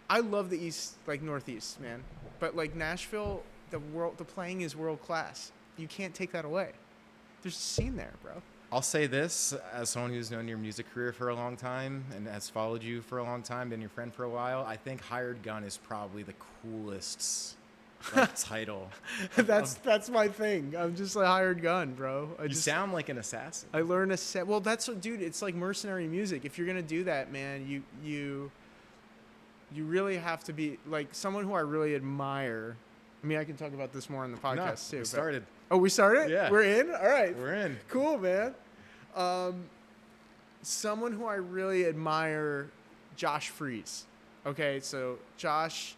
I love the East, like Northeast, man. But like Nashville, the playing is world class. You can't take that away. There's a scene there, bro. I'll say this as someone who's known your music career for a long time and has followed you for a long time, been your friend for a while. I think Hired Gun is probably the coolest title. That's my thing. I'm just a hired gun, bro. You sound like an assassin. I learn a set. Well, that's what, dude. It's like mercenary music. If you're gonna do that, man, you really have to be like someone who I really admire. I mean, I can talk about this more on the podcast too. We started. Oh, we started? Yeah. We're in? All right. We're in. Cool, man. Someone who I really admire, Josh Freese. Okay, so Josh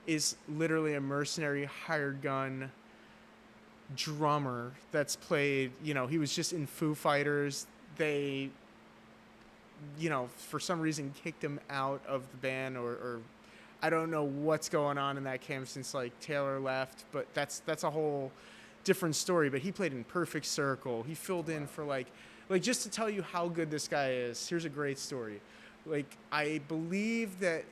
is literally a mercenary hired gun drummer that's played, he was just in Foo Fighters. They, for some reason kicked him out of the band or I don't know what's going on in that camp since like Taylor left, but that's a whole different story. But he played in Perfect Circle. He filled in for like just to tell you how good this guy is. Here's a great story. Like I believe that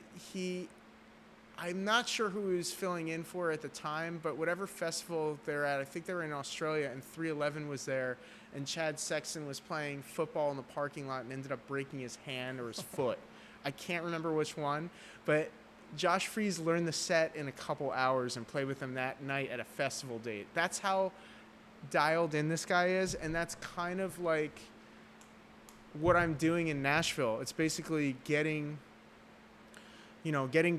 I'm not sure who he was filling in for at the time, but whatever festival they're at, I think they were in Australia, and 311 was there, and Chad Sexton was playing football in the parking lot and ended up breaking his hand or his foot. I can't remember which one, but Josh Freese learned the set in a couple hours and played with him that night at a festival date. That's how dialed in this guy is, and that's kind of like what I'm doing in Nashville. It's basically getting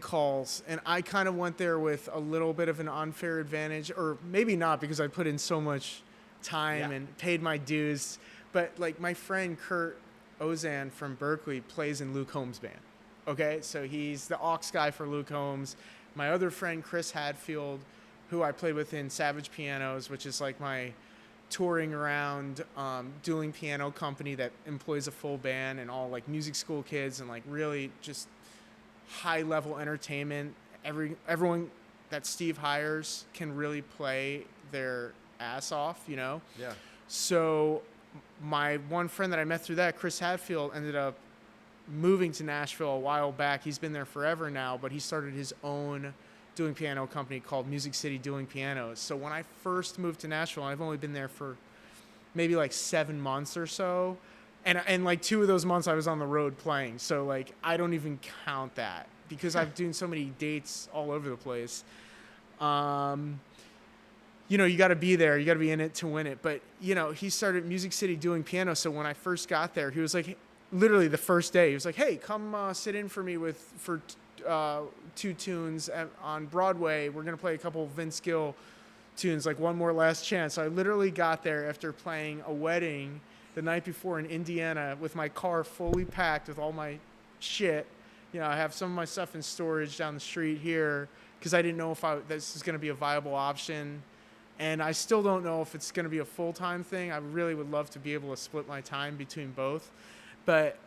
calls, and I kind of went there with a little bit of an unfair advantage, or maybe not because I put in so much time and paid my dues. But like my friend Kurt Ozan from Berkeley plays in Luke Holmes' band. Okay, so he's the aux guy for Luke Holmes. My other friend Chris Hadfield, who I played with in Savage Pianos, which is like my touring around dueling piano company that employs a full band and all like music school kids and like really just high level entertainment. Everyone that Steve hires can really play their ass off, Yeah. So my one friend that I met through that, Chris Hadfield, ended up moving to Nashville a while back. He's been there forever now, but he started his own dueling piano company called Music City Dueling Pianos. So when I first moved to Nashville, I've only been there for maybe like 7 months or so. And like 2 of those months I was on the road playing. So like I don't even count that because I've doing so many dates all over the place. You got to be there. You got to be in it to win it. But, he started Music City Doing Piano. So when I first got there, he was like, literally the first day, he was like, hey, come sit in for me for 2 tunes on Broadway. We're going to play a couple of Vince Gill tunes, like One More Last Chance. So I literally got there after playing a wedding the night before in Indiana with my car fully packed with all my shit. I have some of my stuff in storage down the street here because I didn't know if this is going to be a viable option. And I still don't know if it's going to be a full-time thing. I really would love to be able to split my time between both. But,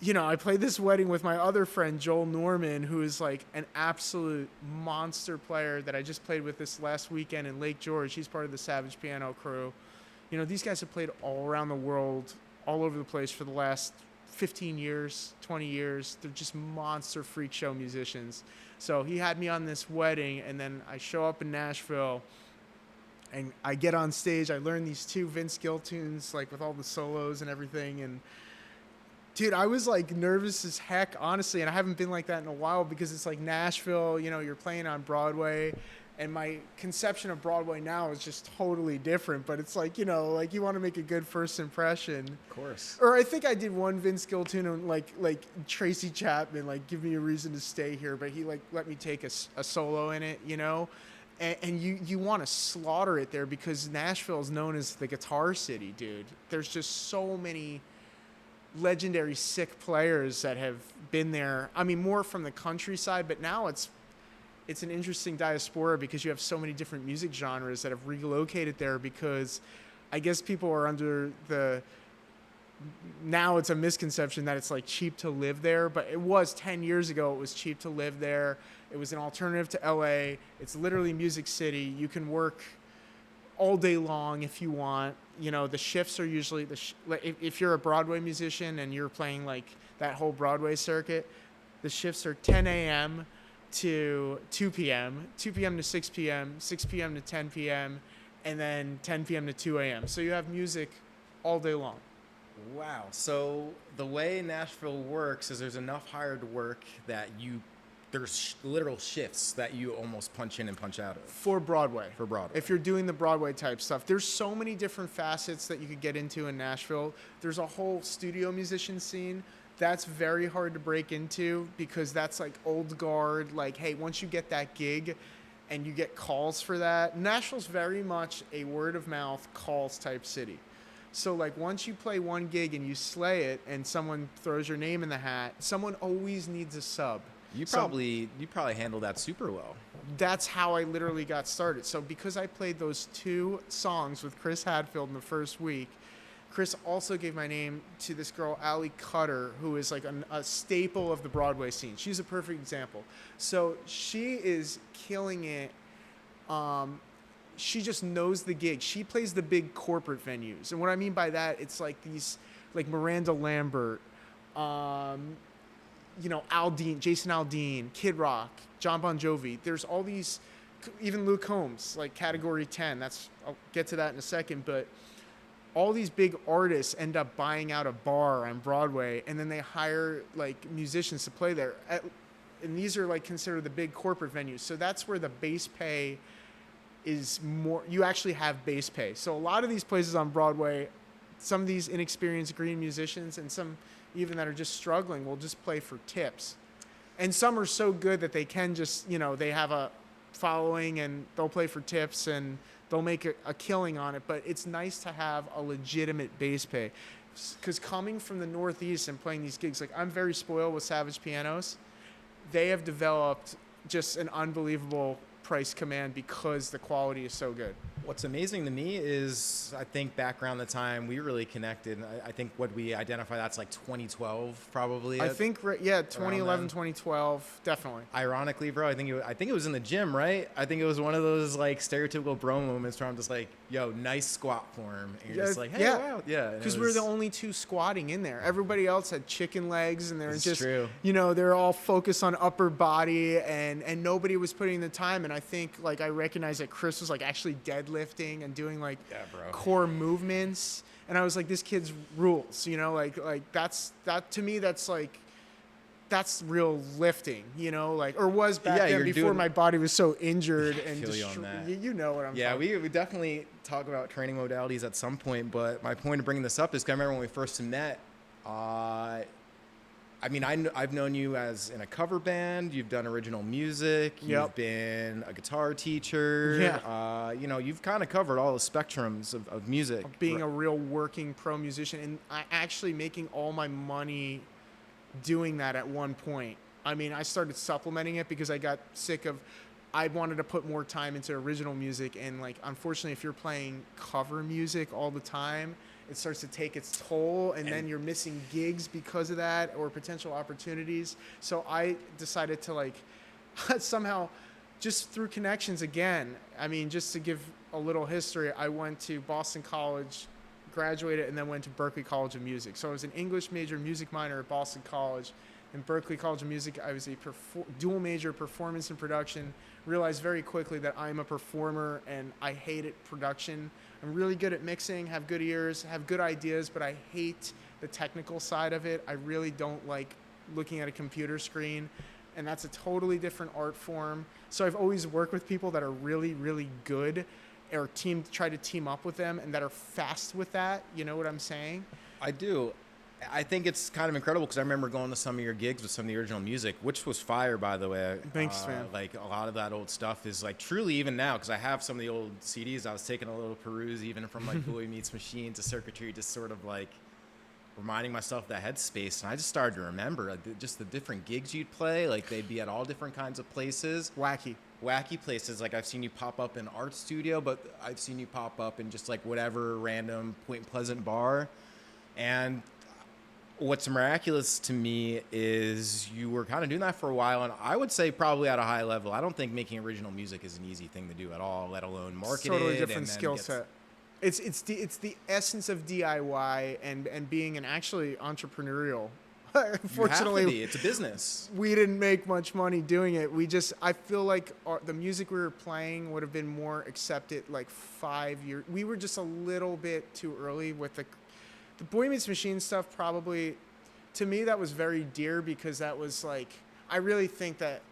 I played this wedding with my other friend, Joel Norman, who is like an absolute monster player that I just played with this last weekend in Lake George. He's part of the Savage Piano crew. These guys have played all around the world, all over the place for the last 15 years, 20 years. They're just monster freak show musicians. So he had me on this wedding, and then I show up in Nashville, and I get on stage. I learn these 2 Vince Gill tunes, like with all the solos and everything. And dude, I was like nervous as heck, honestly. And I haven't been like that in a while because it's like Nashville, you're playing on Broadway. And my conception of Broadway now is just totally different. But it's like, like you want to make a good first impression. Of course. Or I think I did one Vince Gill tune and like Tracy Chapman, like Give Me a Reason to Stay Here. But he like let me take a solo in it, And you want to slaughter it there because Nashville is known as the guitar city, dude. There's just so many legendary sick players that have been there. I mean, more from the countryside, but now it's an interesting diaspora because you have so many different music genres that have relocated there because I guess people are under now it's a misconception that it's like cheap to live there, but it was 10 years ago. It was cheap to live there. It was an alternative to LA. It's literally Music City. You can work all day long if you want. The shifts are usually if you're a Broadway musician and you're playing like that whole Broadway circuit, the shifts are 10 a.m. to 2 p.m., 2 p.m. to 6 p.m., 6 p.m. to 10 p.m., and then 10 p.m. to 2 a.m. So you have music all day long. Wow. So the way Nashville works is there's enough hired work that there's literal shifts that you almost punch in and punch out of. For Broadway. For Broadway. If you're doing the Broadway type stuff, there's so many different facets that you could get into in Nashville. There's a whole studio musician scene. That's very hard to break into because that's like old guard. Like, hey, once you get that gig and you get calls for that, Nashville's very much a word of mouth calls type city. So like once you play one gig and you slay it and someone throws your name in the hat, someone always needs a sub. You probably handled that super well. That's how I literally got started. So because I played those 2 songs with Chris Hadfield in the first week, Chris also gave my name to this girl, Allie Cutter, who is like a staple of the Broadway scene. She's a perfect example. So she is killing it. She just knows the gig. She plays the big corporate venues. And what I mean by that, it's like these, like Miranda Lambert, Aldean, Jason Aldean, Kid Rock, John Bon Jovi. There's all these, even Luke Combs, like Category 10. I'll get to that in a second. But all these big artists end up buying out a bar on Broadway, and then they hire like musicians to play there. And these are like considered the big corporate venues. So that's where the base pay is more. You actually have base pay. So a lot of these places on Broadway, some of these inexperienced green musicians and some even that are just struggling will just play for tips. And some are so good that they can just, they have a following and they'll play for tips and they'll make a killing on it. But it's nice to have a legitimate base pay. Because coming from the Northeast and playing these gigs, like I'm very spoiled with Savage Pianos. They have developed just an unbelievable price command because the quality is so good. What's amazing to me is I think back around the time we really connected, I think what we identify that's like 2012 probably. I think 2011, 2012, definitely. Ironically, bro, I think it was in the gym, right? I think it was one of those like stereotypical bro moments where I'm just like, yo, nice squat form. And you're just like, hey, wow. Yeah. Because we're the only 2 squatting in there. Everybody else had chicken legs and they're just, true. They're all focused on upper body and nobody was putting the time. And I think like I recognized that Chris was like actually deadlifting and doing like core movements. And I was like, this kid's rules, like that to me, that's real lifting, or was back then before my body was so injured and you know what I'm talking about. Yeah, we definitely talk about training modalities at some point, but my point of bringing this up is 'cause I remember when we first met, I've known you as in a cover band. You've done original music. You've been a guitar teacher. Yeah. You've kind of covered all the spectrums of music. Being a real working pro musician and actually making all my money doing that at one point. I started supplementing it because I got sick of, I wanted to put more time into original music. And like, unfortunately, if you're playing cover music all the time, it starts to take its toll and then you're missing gigs because of that or potential opportunities. So I decided to like somehow just through connections again. Just to give a little history, I went to Boston College, graduated, and then went to Berklee College of Music. So I was an English major, music minor at Boston College. In Berklee College of Music, I was a dual major, performance and production. Realized very quickly that I'm a performer and I hated production. I'm really good at mixing, have good ears, have good ideas, but I hate the technical side of it. I really don't like looking at a computer screen, and that's a totally different art form. So I've always worked with people that are really, really good or try to team up with them and that are fast with that. You know what I'm saying? I do. I think it's kind of incredible because I remember going to some of your gigs with some of the original music, which was fire, by the way. Thanks, man. Like a lot of that old stuff is like truly even now because I have some of the old CDs. I was taking a little peruse even from like Bowie Meets Machine to Circuitry, just sort of like reminding myself of that headspace. And I just started to remember just the different gigs you'd play. Like they'd be at all different kinds of places. Wacky Places. Like I've seen you pop up in art studio, but I've seen you pop up in just like whatever random Point Pleasant bar. And what's miraculous to me is you were kind of doing that for a while, and I would say probably at a high level. I don't think making original music is an easy thing to do at all, let alone market it. Totally different skill set. It's the essence of DIY and being an actually entrepreneurial Unfortunately, You have to be. It's a business. we didn't make much money doing it. I feel like the music we were playing would have been more accepted like 5 years. We were just a little bit too early with the Boy Meets Machine stuff. Probably, to me, that was very dear because that was like, I really think that,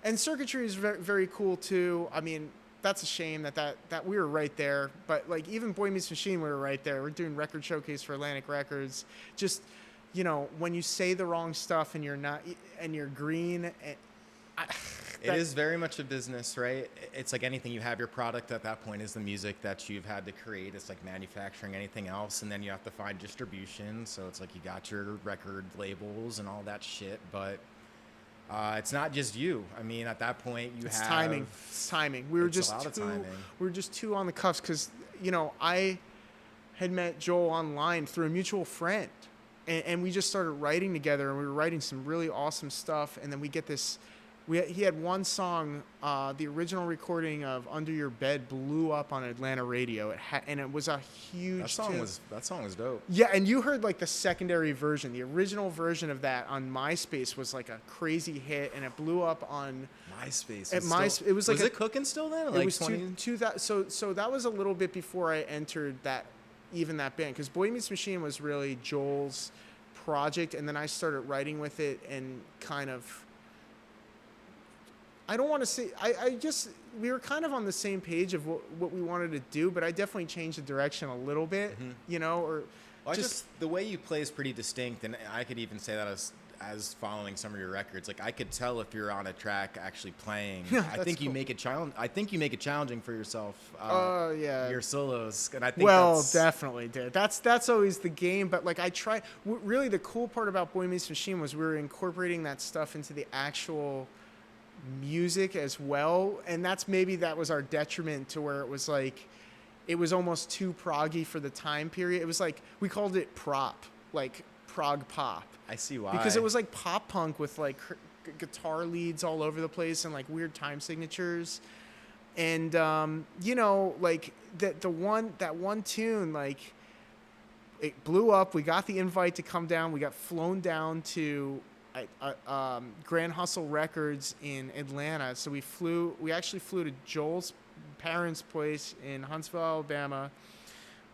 and circuitry is very, very cool too. I mean, that's a shame that we were right there. But like even Boy Meets Machine, we were right there. We're doing record showcase for Atlantic Records. Just, you know, when you say the wrong stuff and you're green, It is very much a business, right? It's like anything. You have your product at that point is the music that you've had to create. It's like manufacturing anything else, and then you have to find distribution. So it's like you got your record labels and all that shit, but it's not just you. I mean, at that point, it's timing. It's timing. We were just too on the cuffs because, you know, I had met Joel online through a mutual friend, and we just started writing together, and we were writing some really awesome stuff. And then we get this. He had one song, the original recording of "Under Your Bed" blew up on Atlanta radio. And it was a huge. That song was dope. Yeah, and you heard like the secondary version. The original version of that on MySpace was like a crazy hit, and it blew up on MySpace. It was like it cooking still then? Like it was 2000. So that was a little bit before I entered that band, because Boy Meets Machine was really Joel's project, and then I started writing with it and kind of. I don't want to say we were kind of on the same page of what we wanted to do, but I definitely changed the direction a little bit, you know, or just the way you play is pretty distinct, and I could even say that as following some of your records. Like I could tell if you're on a track actually playing. I think you make it challenging for yourself. Yeah. Your solos, and I think definitely did. That's always the game, but like I try. Really, the cool part about Boy Meets Machine was we were incorporating that stuff into the actual music as well, and that was our detriment to where it was like it was almost too proggy for the time period. It was like we called it like prog pop. I see why, because it was like pop punk with like guitar leads all over the place and like weird time signatures, and you know, like that one tune, like it blew up. We got the invite to come down. We got flown down to Grand Hustle Records in Atlanta. So we actually flew to Joel's parents' place in Huntsville, Alabama.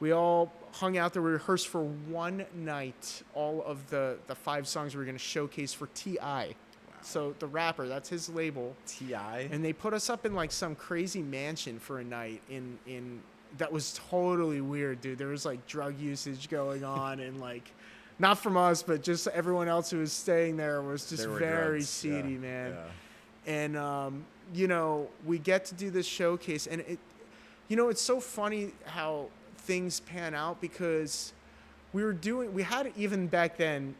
We all hung out there. We rehearsed for one night all of the 5 songs we were going to showcase for T.I. Wow. So the rapper, that's his label. T.I. And they put us up in like some crazy mansion for a night in that was totally weird, dude. There was like drug usage going on and like not from us, but just everyone else who was staying there was just very seedy, man. Yeah. And, you know, we get to do this showcase, and it's so funny how things pan out, because we had even back then,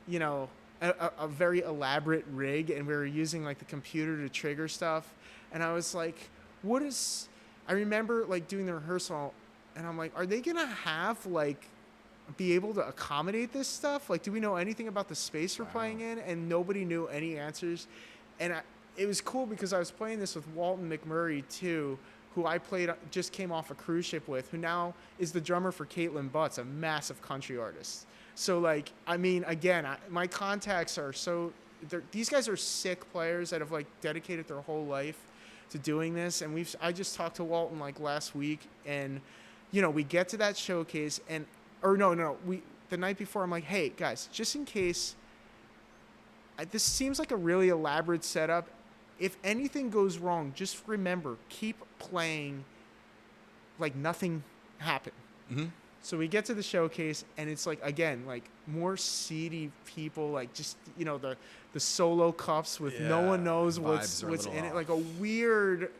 you know, a very elaborate rig, and we were using like the computer to trigger stuff. And I was like, I remember like doing the rehearsal, and I'm like, are they going to have like, be able to accommodate this stuff? Like, do we know anything about the space we're playing in? And nobody knew any answers. And it was cool because I was playing this with Walton McMurray too, who I just came off a cruise ship with, who now is the drummer for Caitlin Butts, a massive country artist. So like, I mean, again, my contacts are these guys are sick players that have like dedicated their whole life to doing this. And I just talked to Walton like last week, and you know, we get to that showcase, and the night before, I'm like, hey, guys, just in case, this seems like a really elaborate setup. If anything goes wrong, just remember, keep playing like nothing happened. Mm-hmm. So we get to the showcase, and it's like, again, like more seedy people, like just, you know, the solo cups with no one knows what's in it, like a weird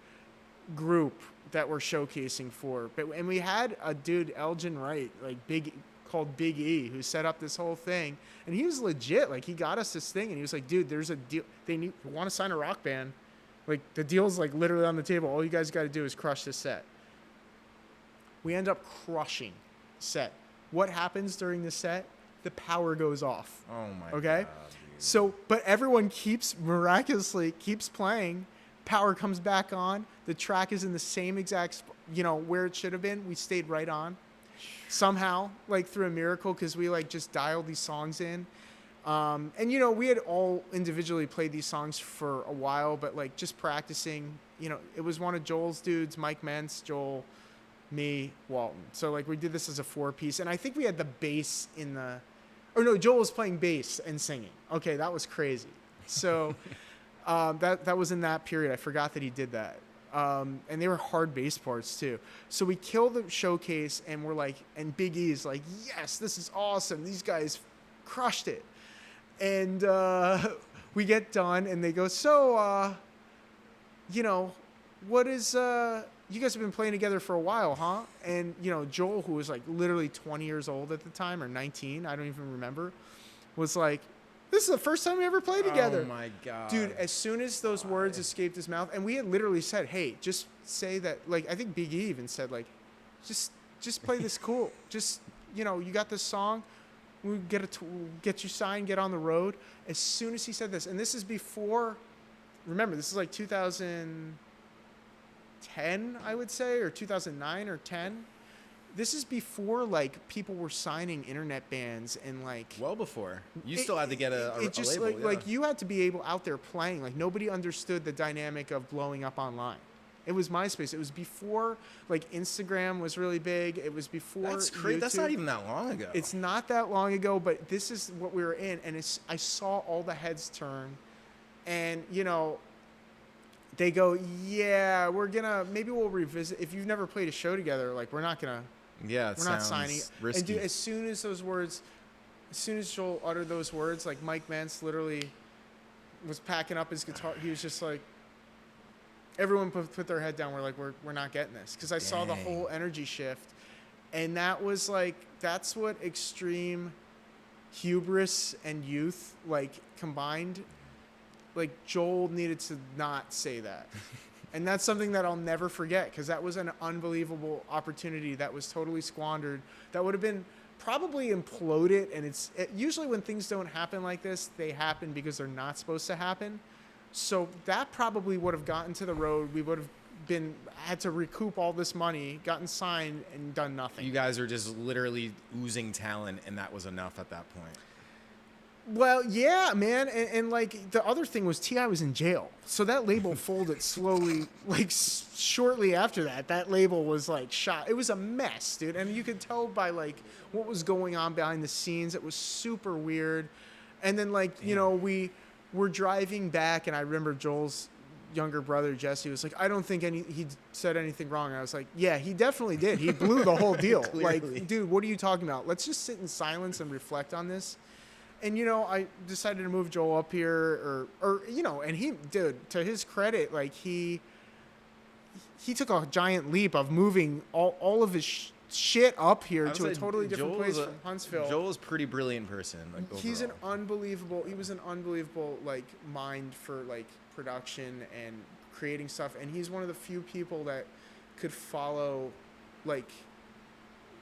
group that we're showcasing for. And we had a dude, Elgin Wright, like called Big E, who set up this whole thing, and he was legit. Like, he got us this thing, and he was like, dude, there's a deal. They want to sign a rock band. Like, the deal's like literally on the table. All you guys got to do is crush this set. We end up crushing set. What happens during the set? The power goes off. Oh my God. Dude. So, but everyone miraculously keeps playing. Power comes back on. The track is in the same exact, where it should have been. We stayed right on. Somehow, like through a miracle, because we like just dialed these songs in. And, you know, we had all individually played these songs for a while, but, like, just practicing, you know, it was one of Joel's dudes, Mike Mentz, Joel, me, Walton. So, like, we did this as a 4-piece. And I think we had the bass in the... Or, no, Joel was playing bass and singing. Okay, that was crazy. So, that was in that period. I forgot that he did that. And they were hard bass parts, too. So we killed the showcase, and we're like... And Big E's like, yes, this is awesome. These guys crushed it. And we get done, and they go, so, you know, what is, you guys have been playing together for a while, huh? And, you know, Joel, who was like literally 20 years old at the time, or 19, I don't even remember, was like, this is the first time we ever played together. Oh, my God. Dude, as soon as those words escaped his mouth, and we had literally said, hey, just say that, like, I think Big E even said, like, just play this cool. Just, you know, you got this song. We get you signed, get on the road. As soon as he said this, and this is before, remember, this is like 2010, I would say, or 2009 or 10. This is before, like, people were signing internet bands and, like... Well before. You still had to get a label, like, like, you had to be able out there playing. Like, nobody understood the dynamic of blowing up online. It was MySpace. It was before, like, Instagram was really big. It was before That's crazy. YouTube. That's not even that long ago. It's not that long ago, but this is what we were in. And I saw all the heads turn. And, you know, they go, yeah, maybe we'll revisit. If you've never played a show together, like, we're not signing. Risky. And dude, as soon as Joel uttered those words, like, Mike Mentz literally was packing up his guitar. He was just like, everyone put their head down. We're like, we're not getting this. Because I saw the whole energy shift. And that was like, that's what extreme hubris and youth, like, combined. Like, Joel needed to not say that. And that's something that I'll never forget, because that was an unbelievable opportunity that was totally squandered. That would have been probably imploded. And usually when things don't happen like this, they happen because they're not supposed to happen. So that probably would have gotten to the road. We would have had to recoup all this money, gotten signed, and done nothing. You guys are just literally oozing talent, and that was enough at that point. Well, yeah, man. And like, the other thing was T.I. was in jail. So that label folded slowly, like, shortly after that. That label was, like, shot. It was a mess, dude. And you could tell by, like, what was going on behind the scenes. It was super weird. And then, like, you know, we're driving back, and I remember Joel's younger brother, Jesse, was like, I don't think he said anything wrong. And I was like, yeah, he definitely did. He blew the whole deal. Like, dude, what are you talking about? Let's just sit in silence and reflect on this. And, you know, I decided to move Joel up here, or you know, and he did, to his credit, like, he took a giant leap of moving all of his shit up here to a totally different place from Huntsville. Joel's a pretty brilliant person. Like, overall. He was an unbelievable, like, mind for, like, production and creating stuff. And he's one of the few people that could follow, like,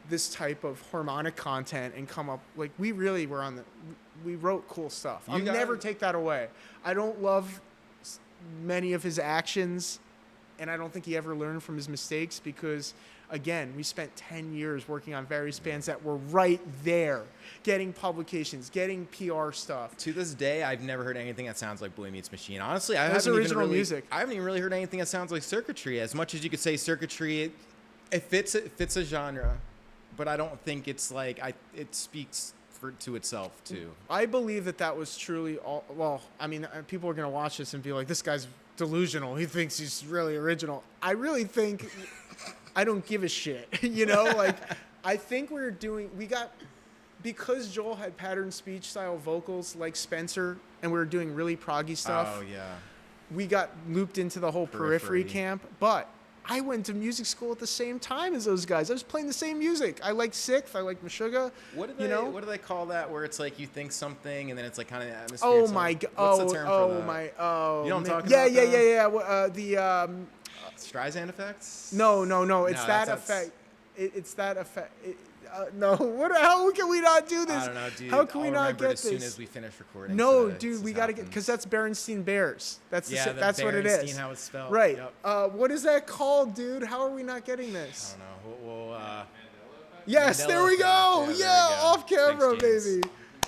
this type of harmonic content and come up, like, we really were we wrote cool stuff. I'll never take that away. I don't love many of his actions, and I don't think he ever learned from his mistakes, because, again, we spent 10 years working on various bands that were right there, getting publications, getting PR stuff. To this day, I've never heard anything that sounds like Boy Meets Machine. Honestly, I haven't music. I haven't even really heard anything that sounds like Circuitry. As much as you could say Circuitry, it fits a genre, but I don't think it's like it speaks to itself too. I believe that was truly all. Well, I mean, people are gonna watch this and be like, "This guy's delusional. He thinks he's really original." I really think I don't give a shit. You know, like, I think because Joel had pattern speech style vocals like Spencer, and we were doing really proggy stuff. Oh yeah. We got looped into the whole periphery camp, but I went to music school at the same time as those guys. I was playing the same music. I like Sixth. I like Meshuggah. What do they call that? Where it's like you think something and then it's like kind of atmosphere. Oh my god! What's the term for that? You know what I'm talking about? Yeah. The Streisand effects? No. It's that effect. It's that effect. No. How can we not do this? I don't know, dude. How can we not get this? As soon as we finish recording. No, dude, we gotta get, because that's Berenstein Bears. That's what it is. How it's spelled. Right. Yep. What is that called, dude? How are we not getting this? I don't know. Yes, there we go. Yeah, off camera, baby.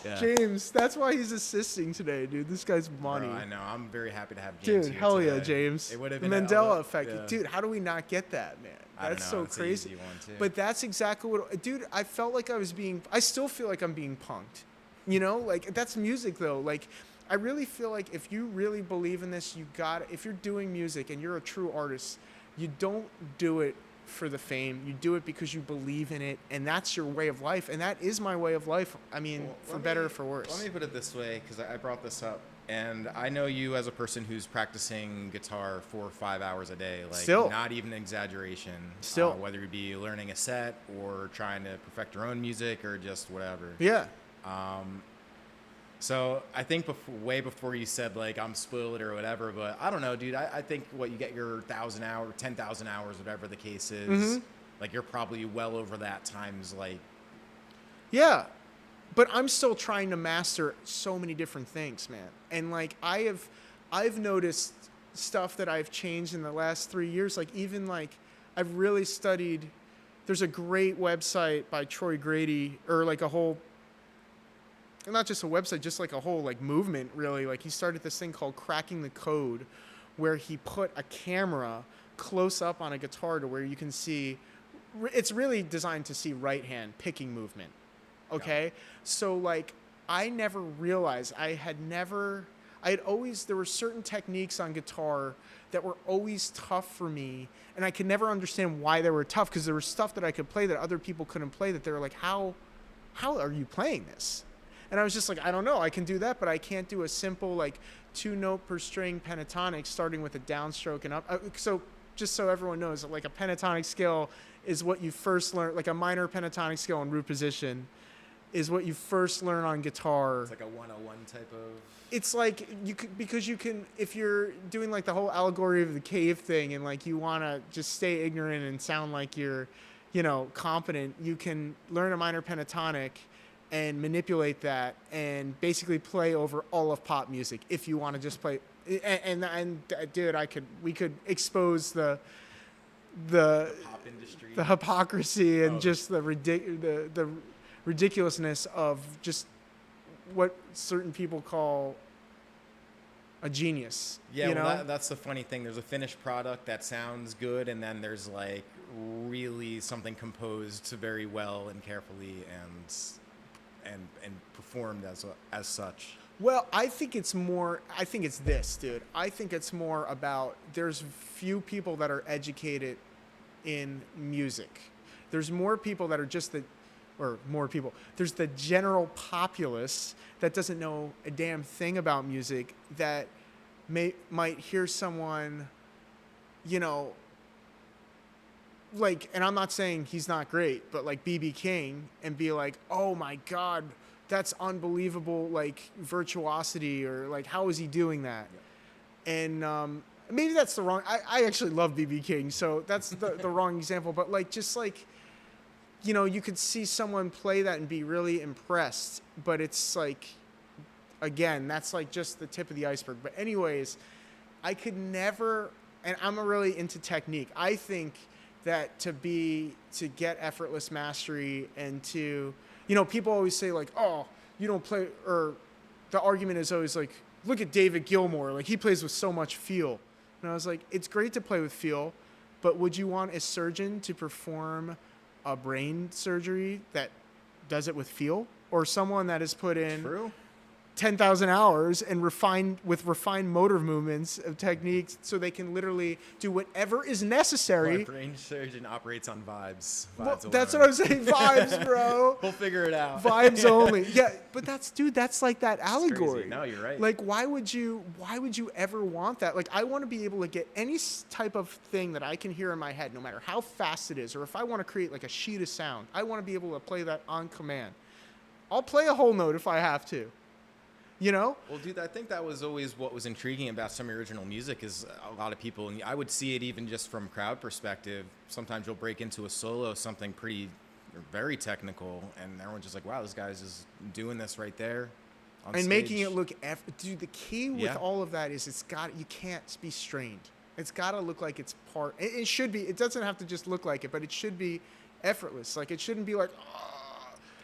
Yeah. James, that's why he's assisting today, dude. This guy's money. Bro, I know. I'm very happy to have James Dude, here hell today. yeah, James. It would have The been Mandela effect. Yeah. Dude, how do we not get that, man? I don't That's know, so it's an crazy. easy one, too. But that's exactly what, dude, I felt like I still feel like I'm being punked. You know, like that's music though. Like I really feel like if you really believe in this, if you're doing music and you're a true artist, you don't do it for the fame. You do it because you believe in it, and that's your way of life. And that is my way of life. I mean, Well, for better or for worse. Let me put it this way, because I brought this up, and I know you as a person who's practicing guitar 4 or 5 hours a day. Like, Still. not even an exaggeration. Still. Whether it be learning a set or trying to perfect your own music or just whatever. Yeah. So I think way before you said like I'm spoiled or whatever, but I don't know, dude. I think you get your 1,000 hours, 10,000 hours, whatever the case is. Mm-hmm. Like you're probably well over that times like. Yeah. But I'm still trying to master so many different things, man. And like I've noticed stuff that I've changed in the last 3 years. Like even like I've really studied. There's a great website by Troy Grady, or like a whole. Not just a website, just like a whole like movement, really. Like he started this thing called Cracking the Code, where he put a camera close up on a guitar to where you can see. It's really designed to see right hand picking movement. Okay, yeah. So like I never realized there were certain techniques on guitar that were always tough for me, and I could never understand why they were tough, because there was stuff that I could play that other people couldn't play, that they were like, how are you playing this? And I was just like, I don't know, I can do that, but I can't do a simple like 2-note per string pentatonic starting with a downstroke and up. So just so everyone knows, like a pentatonic scale is what you first learn, like a minor pentatonic scale in root position is what you first learn on guitar. It's like a 101 type of. It's like because you can, if you're doing like the whole allegory of the cave thing and like you want to just stay ignorant and sound like you're, competent, you can learn a minor pentatonic and manipulate that and basically play over all of pop music if you want to just play. And dude, we could expose the Pop industry, the hypocrisy and just the ridiculousness of just what certain people call a genius. Yeah, well, that's the funny thing. There's a finished product that sounds good, and then there's like really something composed very well and carefully and performed as such. Well, I think it's this, dude. I think it's more about there's few people that are educated in music. There's more people that are there's the general populace that doesn't know a damn thing about music that might hear someone, like, and I'm not saying he's not great, but like B.B. King, and be like, oh my God, that's unbelievable, like virtuosity, or like, how is he doing that? Yeah. And maybe that's the wrong, I actually love B.B. King, so that's the wrong example, but like, just like, you could see someone play that and be really impressed, but it's like, again, that's like just the tip of the iceberg. But anyways, I could never, and I'm really into technique. I think that to get effortless mastery and to, people always say like, oh, you don't play, or the argument is always like, look at David Gilmour, like he plays with so much feel. And I was like, it's great to play with feel, but would you want a surgeon to perform a brain surgery that does it with feel, or someone that has put in 10,000 hours and refined motor movements of techniques so they can literally do whatever is necessary? My brain surgeon operates on vibes. Well, that's what I'm saying. Vibes, bro. We'll figure it out. Vibes only. Yeah, but that's like that allegory. No, you're right. Like, why would you ever want that? Like, I want to be able to get any type of thing that I can hear in my head, no matter how fast it is, or if I want to create like a sheet of sound, I want to be able to play that on command. I'll play a whole note if I have to. Well, dude, I think that was always what was intriguing about some original music is a lot of people, and I would see it even just from crowd perspective. Sometimes you'll break into a solo, something very technical, and everyone's just like, wow, this guy's just doing this right there on stage. Making it look, dude, the key with all of that is you can't be strained. It's got to look like it's part, it should be, it doesn't have to just look like it, but it should be effortless. Like, it shouldn't be like,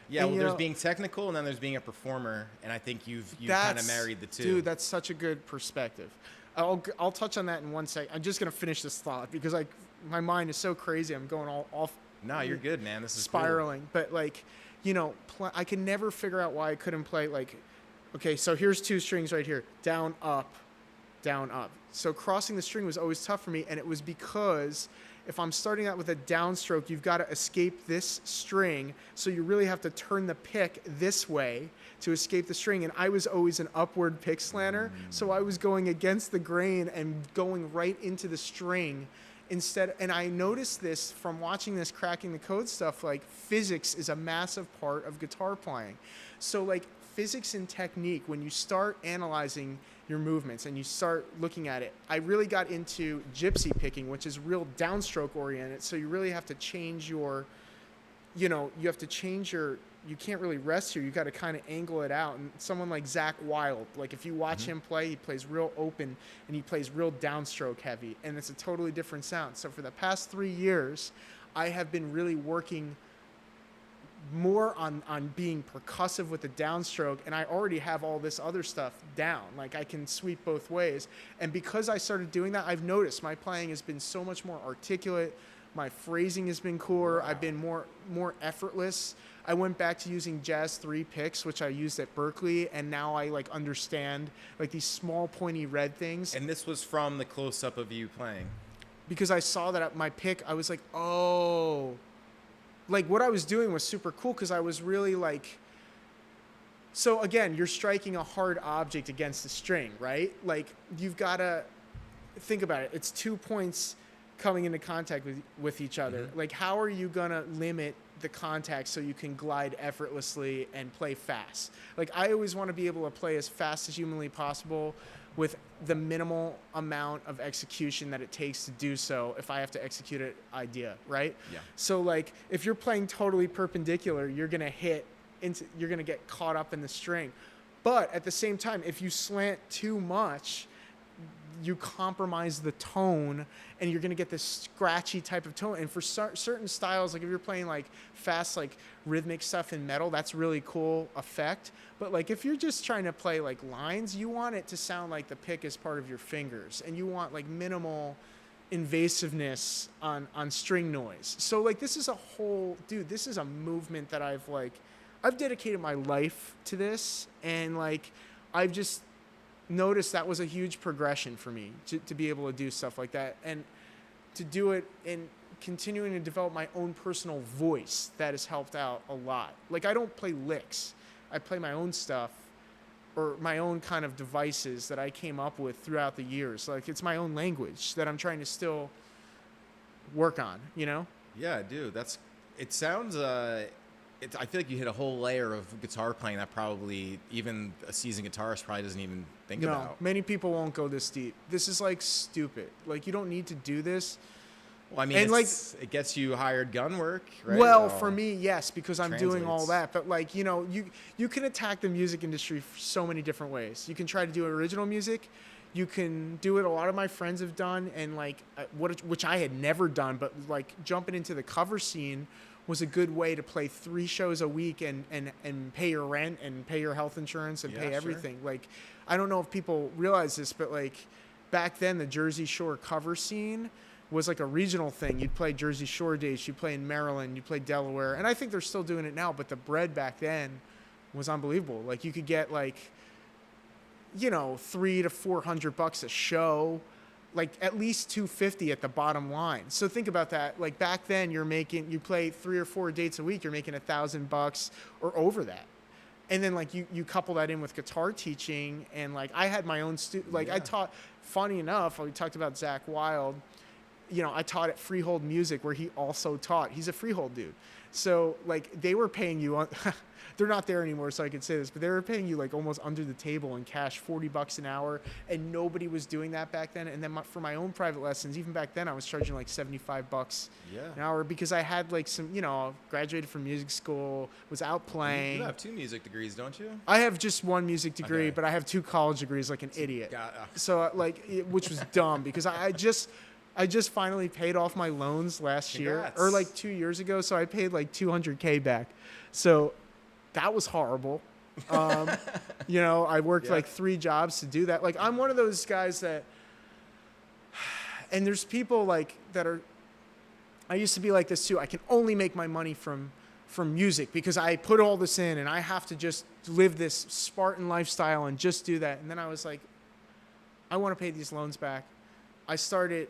Yeah, And, well, you there's know, being technical and then there's being a performer, and I think you've kind of married the two. Dude, that's such a good perspective. I'll touch on that in 1 second. I'm just gonna finish this thought because my mind is so crazy. I'm going all off. No, you're good, man. This is spiraling. But like, you know, I can never figure out why I couldn't play like, okay, so here's 2 strings right here, down, up, down, up. So crossing the string was always tough for me, and it was because if I'm starting out with a downstroke, you've got to escape this string, so you really have to turn the pick this way to escape the string, and I was always an upward pick slanter, so I was going against the grain and going right into the string instead. And I noticed this from watching this cracking the code stuff, like physics is a massive part of guitar playing. So like physics and technique, when you start analyzing your movements and you start looking at it, I really got into gypsy picking, which is real downstroke oriented. So you really have to change your, you know, you have to change your, you can't really rest here. You got to kind of angle it out. And someone like Zach Wilde, like if you watch him play, he plays real open and he plays real downstroke heavy, and it's a totally different sound. So for the past 3 years, I have been really working more on being percussive with the downstroke, and I already have all this other stuff down. Like I can sweep both ways. And because I started doing that, I've noticed my playing has been so much more articulate. My phrasing has been cooler. I've been more effortless. I went back to using Jazz 3 picks, which I used at Berkeley, and now I like understand like these small pointy red things. And this was from the close-up of you playing. Because I saw that at my pick, I was like, oh, like what I was doing was super cool because I was really like, so again, you're striking a hard object against the string, right? Like you've got to think about it. It's 2 points coming into contact with each other. Like how are you going to limit the contact so you can glide effortlessly and play fast? Like I always want to be able to play as fast as humanly possible with the minimal amount of execution that it takes to do so if I have to execute an idea, right? Yeah. So like if you're playing totally perpendicular, you're going to get caught up in the string. But at the same time, if you slant too much, you compromise the tone and you're going to get this scratchy type of tone. And for certain styles, like if you're playing like fast, like rhythmic stuff in metal, that's really cool effect. But like if you're just trying to play like lines, you want it to sound like the pick is part of your fingers, and you want like minimal invasiveness on string noise. So like this is this is a movement that I've dedicated my life to this, and like I've just noticed that was a huge progression for me to be able to do stuff like that, and to do it in continuing to develop my own personal voice. That has helped out a lot. Like I don't play licks. I play my own stuff, or my own kind of devices that I came up with throughout the years. Like it's my own language that I'm trying to still work on, you know? Yeah, dude, it sounds, I feel like you hit a whole layer of guitar playing that probably even a seasoned guitarist probably doesn't even think about. No, many people won't go this deep. This is like stupid. Like you don't need to do this. Well, I mean, and it gets you hired gun work, right? Well, for me, yes, because I'm doing all translates. that. But like, you know, you can attack the music industry so many different ways. You can try to do original music. You can do it. A lot of my friends have done, and like which I had never done, but like jumping into the cover scene was a good way to play 3 shows a week and pay your rent and pay your health insurance and pay everything. Sure. Like, I don't know if people realize this, but like back then the Jersey Shore cover scene was like a regional thing. You'd play Jersey Shore dates, you'd play in Maryland, you'd play Delaware, and I think they're still doing it now, but the bread back then was unbelievable. Like you could get like, you know, $300 to $400 a show, like at least $250 at the bottom line. So think about that. Like back then you play 3 or 4 dates a week, you're making $1,000 or over that. And then like you couple that in with guitar teaching, and like I had my own I taught, funny enough, we talked about Zach Wilde. You know, I taught at Freehold Music where he also taught. He's a Freehold dude. So like they were paying you they're not there anymore, so I can say this, but they were paying you like almost under the table in cash, $40 an hour, and nobody was doing that back then. And then for my own private lessons, even back then I was charging like $75 an hour, because I had like some, you know, graduated from music school, was out playing. You have 2 music degrees, don't you? I have just 1 music degree, Okay. but I have 2 college degrees like an idiot. Got So which was dumb because I just finally paid off my loans last year, Congrats. or like 2 years ago. So I paid like $200K back. So that was horrible. You know, I worked like 3 jobs to do that. Like, I'm one of those guys that, and there's people like that are, I used to be like this too. I can only make my money from music because I put all this in and I have to just live this Spartan lifestyle and just do that. And then I was like, I want to pay these loans back. I started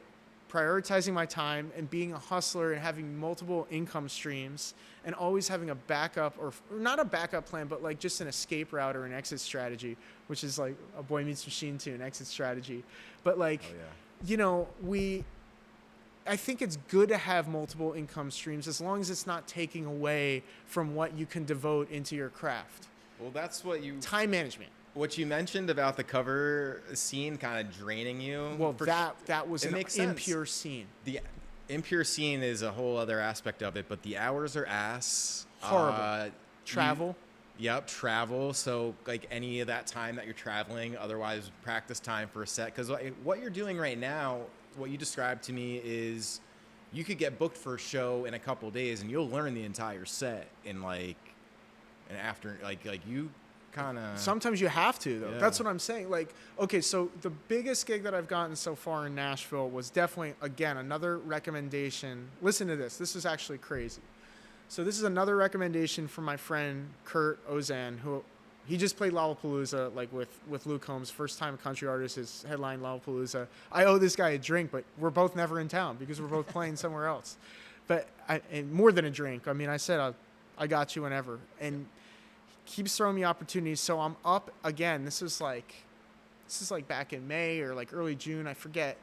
prioritizing my time and being a hustler and having multiple income streams and always having a backup, or not a backup plan, but like just an escape route or an exit strategy, which is like a Boy Meets Machine too, an exit strategy. But like, you know, I think it's good to have multiple income streams as long as it's not taking away from what you can devote into your craft. Well, that's what you... Time management. What you mentioned about the cover scene kind of draining you. Well, that was an impure scene. The impure scene is a whole other aspect of it, but the hours are ass. Horrible. Travel. Yep, travel. So like any of that time that you're traveling, otherwise practice time for a set. Because what you're doing right now, what you described to me is you could get booked for a show in a couple of days and you'll learn the entire set in like an after, like you kind of... Sometimes you have to, though. Yeah. That's what I'm saying. Like, okay, so the biggest gig that I've gotten so far in Nashville was definitely, again, another recommendation. Listen to this. This is actually crazy. So this is another recommendation from my friend Kurt Ozan, who he just played Lollapalooza, like with Luke Combs, first time country artist has headlined Lollapalooza. I owe this guy a drink, but we're both never in town because we're both playing somewhere else. But and more than a drink. I mean, I said I got you whenever, and he keeps throwing me opportunities. So I'm up again. This is like back in May or like early June, I forget.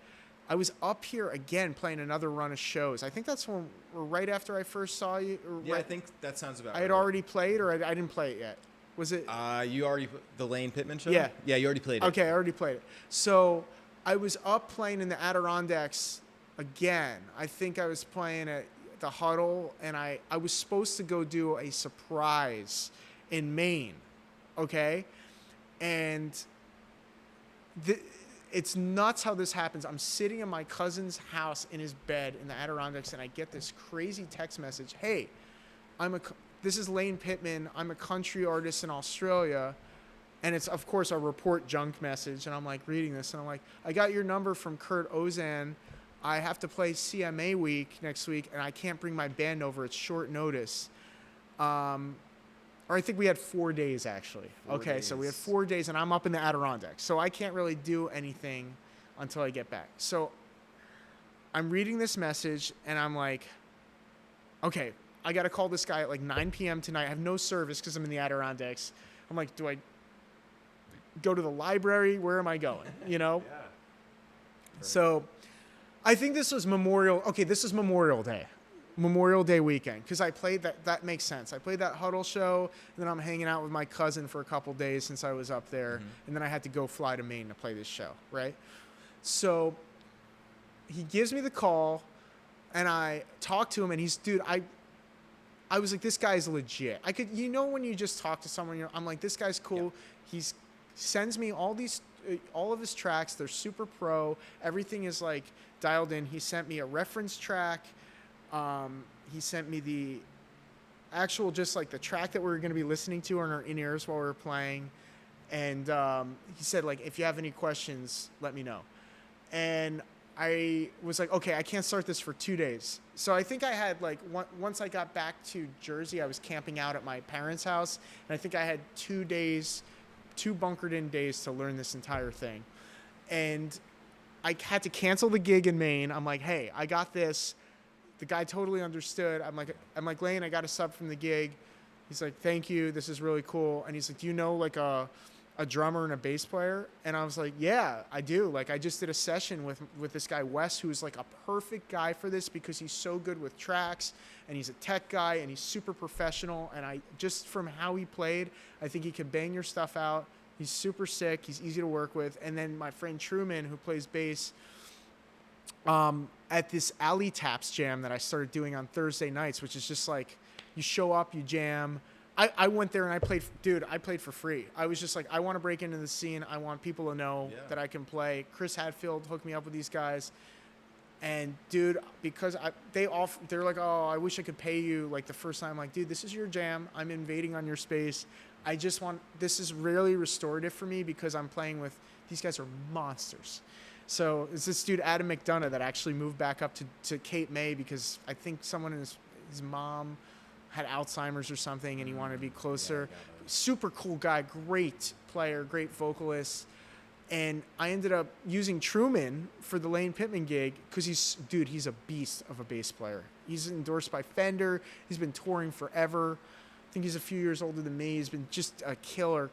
I was up here again playing another run of shows. I think that's when, or right after I first saw you. Or Yeah, right, I think that sounds about right. I had already played, or I didn't play it yet. Was it? You already... The Lane Pittman show? Yeah. Yeah, you already played it. Okay, I already played it. So I was up playing in the Adirondacks again. I think I was playing at the Huddle, and I was supposed to go do a surprise in Maine, okay? And it's nuts how this happens. I'm sitting in my cousin's house in his bed in the Adirondacks, and I get this crazy text message. Hey, this is Lane Pittman. I'm a country artist in Australia. And it's, of course, a report junk message. And I'm like reading this, and I'm like, I got your number from Kurt Ozan. I have to play CMA week next week, and I can't bring my band over. It's short notice. Or I think we had 4 days, actually. 4 okay, days. so we had 4 days, and I'm up in the Adirondacks. So I can't really do anything until I get back. So I'm reading this message, and I'm like, okay, I got to call this guy at like 9 p.m. tonight. I have no service because I'm in the Adirondacks. I'm like, do I go to the library? Where am I going? You know? Yeah. So I think this was this is Memorial Day weekend, because I played that makes sense. I played that Huddle show, and then I'm hanging out with my cousin for a couple days since I was up there, and then I had to go fly to Maine to play this show, right? So he gives me the call, and I talk to him, and I was like, this guy's legit. When you just talk to someone, I'm like, this guy's cool. Yeah. He sends me all of his tracks. They're super pro. Everything is like dialed in. He sent me a reference track. He sent me the actual, just like the track that we were going to be listening to in our in-ears while we were playing. And he said, like, if you have any questions, let me know. And I was like, okay, I can't start this for 2 days. So I think I had like, once I got back to Jersey, I was camping out at my parents' house. And I think I had 2 days, 2 bunkered in days to learn this entire thing. And I had to cancel the gig in Maine. I'm like, hey, I got this. The guy totally understood. I'm like, Lane, I got a sub from the gig. He's like, thank you. This is really cool. And he's like, do you know like a drummer and a bass player? And I was like, yeah, I do. Like, I just did a session with this guy, Wes, who's like a perfect guy for this because he's so good with tracks, and he's a tech guy, and he's super professional. And just from how he played, I think he could bang your stuff out. He's super sick. He's easy to work with. And then my friend Truman, who plays bass, at this Alley Taps jam that I started doing on Thursday nights, which is just like, you show up, you jam. I went there and I played for free. I was just like, I want to break into the scene. I want people to know that I can play. Chris Hadfield hooked me up with these guys. And dude, because they're like, oh, I wish I could pay you like the first time. I'm like, dude, this is your jam. I'm invading on your space. This is really restorative for me because I'm playing with, these guys are monsters. So it's this dude, Adam McDonough, that actually moved back up to Cape May because I think someone in his mom had Alzheimer's or something and he wanted to be closer. Super cool guy, great player, great vocalist. And I ended up using Truman for the Lane Pittman gig because he's a beast of a bass player. He's endorsed by Fender. He's been touring forever. I think he's a few years older than me. He's been just a killer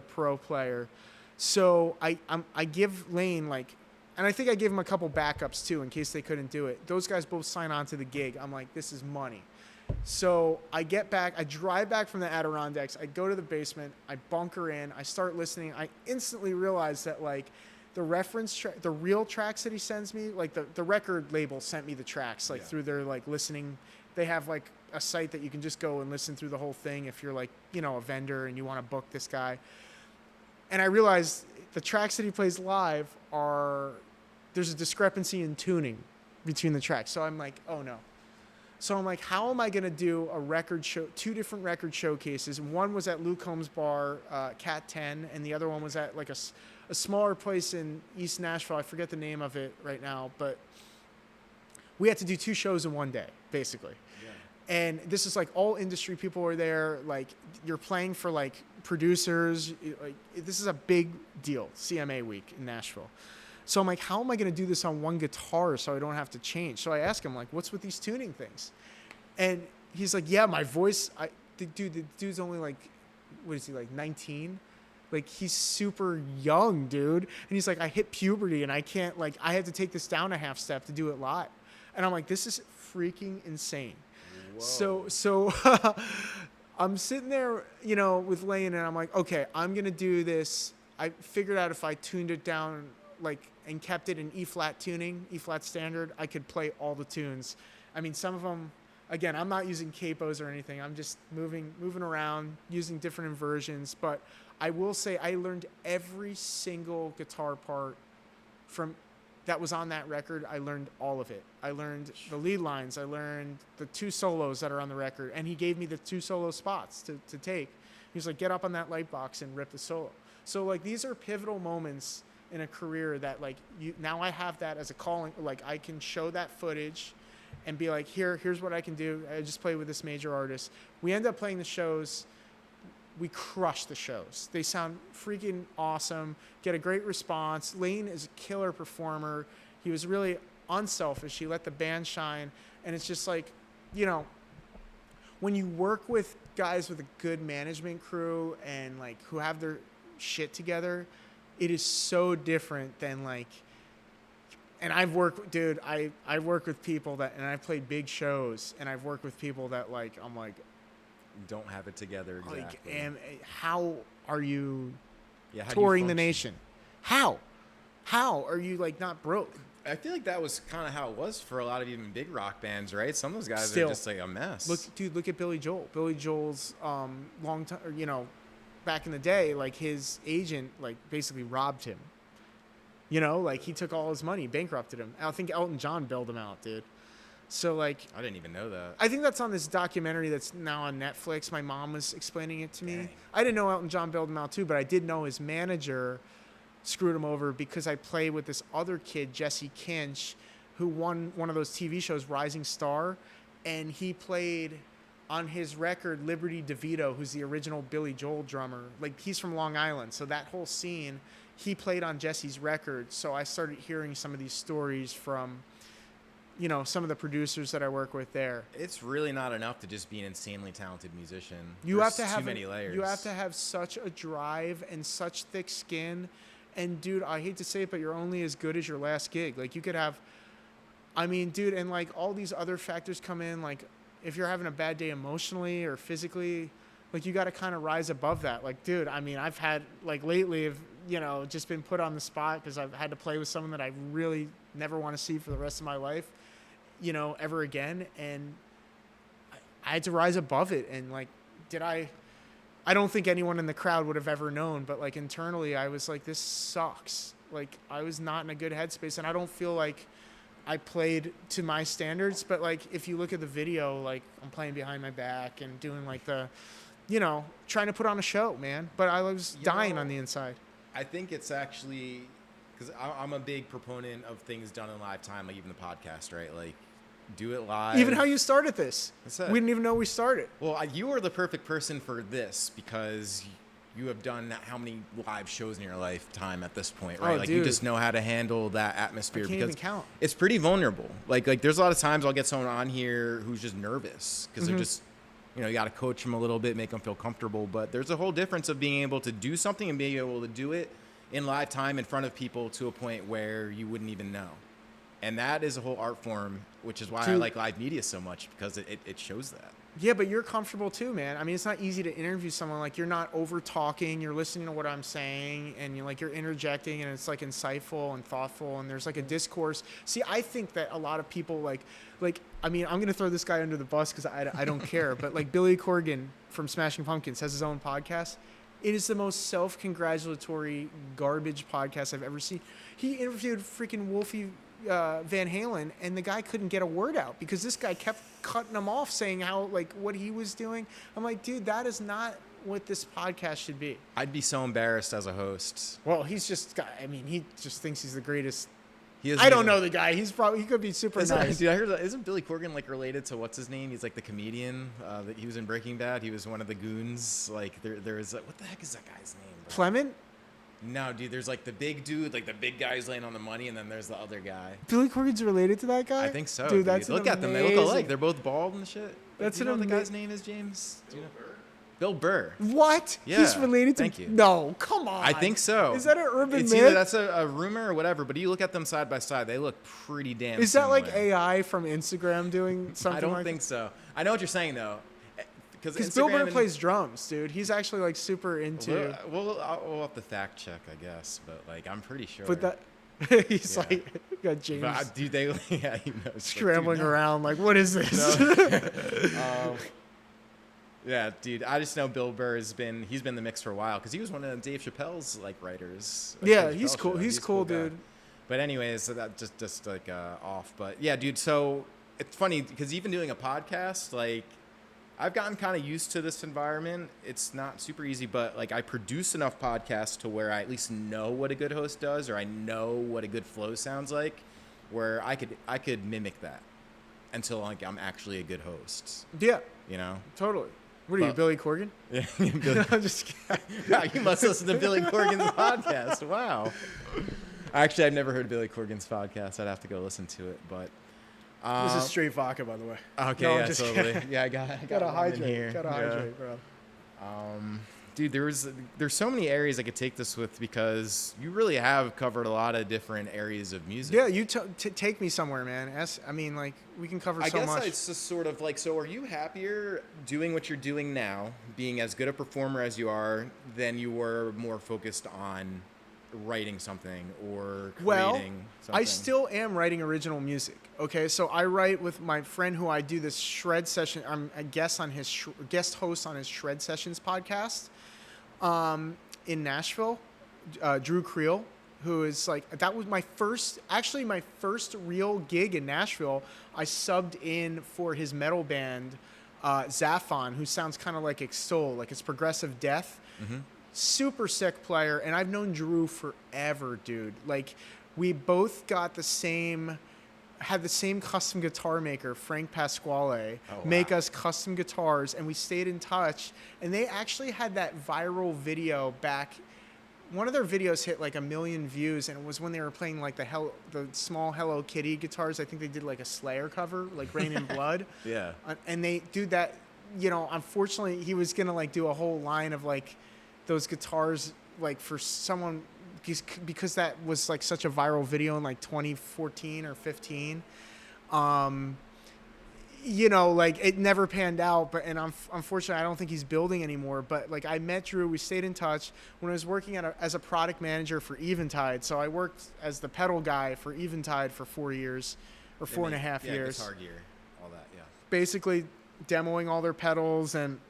pro player. So I give Lane like, and I think I gave him a couple backups too in case they couldn't do it. Those guys both sign on to the gig. I'm like, this is money. So I get back, I drive back from the Adirondacks, I go to the basement, I bunker in, I start listening. I instantly realize that like the the real tracks that he sends me, like the record label sent me the tracks like through their like listening. They have like a site that you can just go and listen through the whole thing if you're like, you know, a vendor and you want to book this guy. And I realized the tracks that he plays live there's a discrepancy in tuning between the tracks. So I'm like, oh no. So I'm like, how am I going to do a record show, 2 different record showcases? One was at Luke Combs' bar, Cat 10, and the other one was at like a smaller place in East Nashville. I forget the name of it right now, but we had to do 2 shows in one day, basically. Yeah. And this is like all industry people were there. Like you're playing for like producers. Like this is a big deal, CMA week in Nashville. So I'm like, how am I going to do this on one guitar so I don't have to change? So I ask him, like, what's with these tuning things? And he's like, yeah, my voice, the dude's only like, what is he, like 19? Like, he's super young, dude. And he's like, I hit puberty and I can't, like, I had to take this down a half step to do it live. And I'm like, this is freaking insane. Whoa. So I'm sitting there, you know, with Lane and I'm like, okay, I'm going to do this. I figured out if I tuned it down, like, and kept it in E-flat tuning, E-flat standard, I could play all the tunes. I mean, some of them, again, I'm not using capos or anything. I'm just moving around, using different inversions. But I will say I learned every single guitar part that was on that record. I learned all of it. I learned the lead lines. I learned the 2 solos that are on the record. And he gave me the 2 solo spots to take. He was like, get up on that light box and rip the solo. So, like, these are pivotal moments in a career that like now I have that as a calling, like I can show that footage and be like, here's what I can do. I just played with this major artist. We end up playing the shows. We crush the shows. They sound freaking awesome, get a great response. Lane is a killer performer. He was really unselfish. He let the band shine. And it's just like, you know, when you work with guys with a good management crew and like who have their shit together, it is so different than like, and I've worked with people that, and I've played big shows and I've worked with people that like, I'm like, don't have it together. Exactly. Like, and how are you how touring do you the nation? How are you like not broke? I feel like that was kind of how it was for a lot of even big rock bands, right? Some of those guys Still, are just like a mess. Look at Billy Joel. Billy Joel's long time, you know, back in the day, like his agent like basically robbed him. You know, like he took all his money, bankrupted him. I think Elton John bailed him out, dude. So like, I didn't even know that. I think that's on this documentary that's now on Netflix. My mom was explaining it to me. Dang. I didn't know Elton John bailed him out too, but I did know his manager screwed him over because I played with this other kid, Jesse Kinch, who won one of those TV shows, Rising Star, and he played on his record, Liberty DeVito, who's the original Billy Joel drummer. Like, he's from Long Island, so that whole scene, he played on Jesse's record. So I started hearing some of these stories from, you know, some of the producers that I work with there. It's really not enough to just be an insanely talented musician. You have to have too many layers. You have to have such a drive and such thick skin. And dude, I hate to say it, but you're only as good as your last gig. Like, you could have, I mean, dude, and like all these other factors come in, like, if you're having a bad day emotionally or physically, like you got to kind of rise above that. Like, dude, I mean, I've had like lately, I've, you know, just been put on the spot because I've had to play with someone that I really never want to see for the rest of my life, you know, ever again. And I had to rise above it. And like, I don't think anyone in the crowd would have ever known, but like internally I was like, this sucks. Like, I was not in a good headspace, and I don't feel like I played to my standards, but like if you look at the video, like I'm playing behind my back and doing like the, trying to put on a show, man. But I was dying on the inside. I think it's actually because I'm a big proponent of things done in live time, like even the podcast, right? Like do it live. Even how you started this. That's it. We didn't even know we started. Well, you are the perfect person for this because you have done how many live shows in your lifetime at this point, right? Oh, like dude. you just know how to handle that atmosphere. I can't because even count. It's pretty vulnerable. Like there's a lot of times I'll get someone on here who's just nervous because they're just, you got to coach them a little bit, make them feel comfortable. But there's a whole difference of being able to do something and being able to do it in live time in front of people to a point where you wouldn't even know. And that is a whole art form, which is why I like live media so much because it shows that. Yeah, but you're comfortable too, man. I mean, it's not easy to interview someone. Like, you're not over talking. You're listening to what I'm saying, and you're interjecting, and it's like insightful and thoughtful, and there's like a discourse. See, I think that a lot of people like. I mean, I'm gonna throw this guy under the bus because I don't care. But like Billy Corgan from Smashing Pumpkins has his own podcast. It is the most self-congratulatory garbage podcast I've ever seen. He interviewed freaking Wolfie Van Halen, and the guy couldn't get a word out because this guy kept cutting him off, saying how like what he was doing. I'm like, dude, that is not what this podcast should be. I'd be so embarrassed as a host. Well, he just thinks he's the greatest. He I don't know the guy. He could be super nice. Dude, I heard that. Isn't Billy Corgan like related to what's his name? He's like the comedian that he was in Breaking Bad. He was one of the goons. Like there is what the heck is that guy's name? Bro? Clement? No, dude. There's like the big dude, like the big guy who's laying on the money, and then there's the other guy. Billy Corgan's related to that guy? I think so. Dude, that's look at them. They look alike. They're both bald and shit. That's do you know what the guy's name is, James? Do you know? Bill Burr. What? Yeah. He's related to... Thank you. No, come on. I think so. Is that an urban it's myth? Either that's a rumor or whatever, but you look at them side by side, they look pretty damn Is that similar. like AI from Instagram doing something I don't like think so. I know what you're saying, though. Because Bill Burr plays drums, dude. He's actually like super into... We'll have to fact check, I guess, but like I'm pretty sure. But that... He's like... Got James dude, he knows. scrambling around like, what is this? No. Yeah, dude. I just know Bill Burr he's been in the mix for a while because he was one of Dave Chappelle's like writers. Like, yeah, he's cool. He's cool, dude. But anyways, so that just like off. But yeah, dude. So it's funny because even doing a podcast, like I've gotten kind of used to this environment. It's not super easy, but like I produce enough podcasts to where I at least know what a good host does, or I know what a good flow sounds like, where I could mimic that until like I'm actually a good host. Yeah. Totally. What are you, Billy Corgan? Yeah, Billy. I'm just kidding. Wow, you must listen to Billy Corgan's podcast. Wow. Actually, I've never heard Billy Corgan's podcast. I'd have to go listen to it, but this is straight vodka, by the way. Okay, no, yeah, totally. Yeah, I gotta hydrate. Here. Gotta hydrate, bro. Dude, there's so many areas I could take this with because you really have covered a lot of different areas of music. Yeah, you take me somewhere, man. I mean, like, we can cover so much. I guess it's just sort of like, so are you happier doing what you're doing now, being as good a performer as you are, than you were more focused on writing something or creating something? I still am writing original music. Okay, so I write with my friend who I do this shred session. I'm a guest on his guest host on his Shred Sessions podcast in Nashville. Drew Creel, who is like, that was my first real gig in Nashville. I subbed in for his metal band, Zaphon, who sounds kind of like Extol, like it's progressive death. Mm-hmm. Super sick player, and I've known Drew forever, dude. Like, we both had the same custom guitar maker, Frank Pasquale, make us custom guitars, and we stayed in touch. And they actually had that viral video back. One of their videos hit like 1 million views, and it was when they were playing like the small Hello Kitty guitars. I think they did like a Slayer cover, like Rain in Blood. Yeah. And they do that, unfortunately, he was going to like do a whole line of like those guitars, like for someone, because that was like such a viral video in like 2014 or 15. Like it never panned out, and unfortunately I don't think he's building anymore. But like I met Drew, we stayed in touch when I was working as a product manager for Eventide. So I worked as the pedal guy for Eventide for 4 years or 4.5 years. Guitar gear, all that, yeah. Basically demoing all their pedals and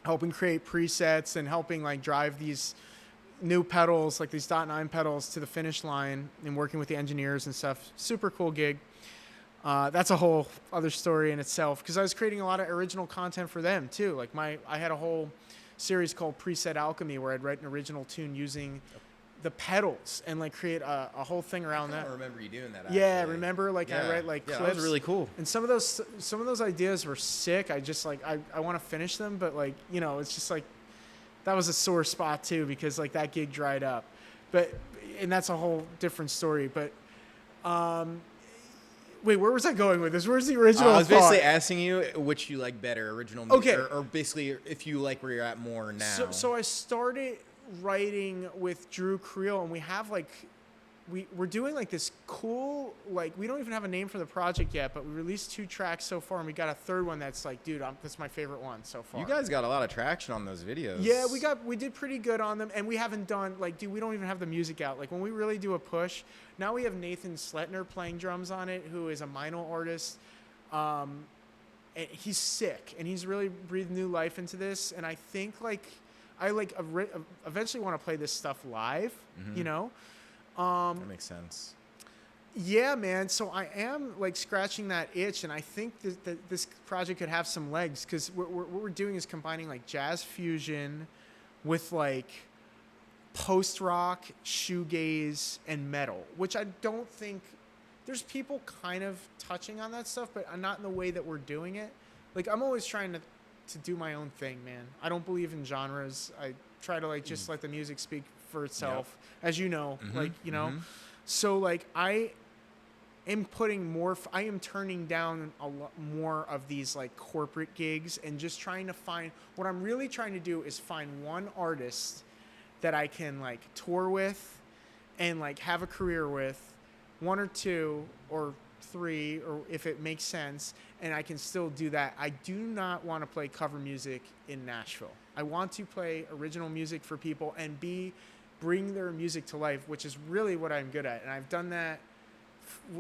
helping create presets and helping like drive these new pedals, like these .9 pedals, to the finish line and working with the engineers and stuff. Super cool gig. That's a whole other story in itself, because I was creating a lot of original content for them too. Like I had a whole series called Preset Alchemy where I'd write an original tune using the pedals and like create a whole thing around that. I remember you doing that. Actually. Yeah, remember like I write like clips. That was really cool. And some of those ideas were sick. I just like I want to finish them, but like, you know, it's just like that was a sore spot too, because like that gig dried up. And that's a whole different story. But wait, where was I going with this? Where's the original? I was basically asking you which you like better, original music, or basically if you like where you're at more now. So I started writing with Drew Creel, and we have like we're doing like this cool, like, we don't even have a name for the project yet, but we released 2 tracks so far, and we got a third one that's like, dude, that's my favorite one so far. You guys got a lot of traction on those videos. Yeah, we did pretty good on them, and we haven't done, like, dude, we don't even have the music out. Like, when we really do a push, now we have Nathan Sletner playing drums on it, who is a Mino artist. And he's sick, and he's really breathed new life into this, and I think, like, I eventually want to play this stuff live, you know? That makes sense. Yeah, man. So I am like scratching that itch, and I think that this project could have some legs, because what we're doing is combining like jazz fusion with like post rock, shoegaze, and metal, which I don't think there's people kind of touching on that stuff, but not in the way that we're doing it. Like, I'm always trying to do my own thing, man. I don't believe in genres. I try to like just let the music speak for itself, as you know, like, you know. So like I am turning down a lot more of these like corporate gigs, and just trying to find, what I'm really trying to do is find one artist that I can like tour with and like have a career with, 1 or 2 or 3, or if it makes sense, and I can still do that. I do not want to play cover music in Nashville. I want to play original music for people and bring their music to life, which is really what I'm good at. And I've done that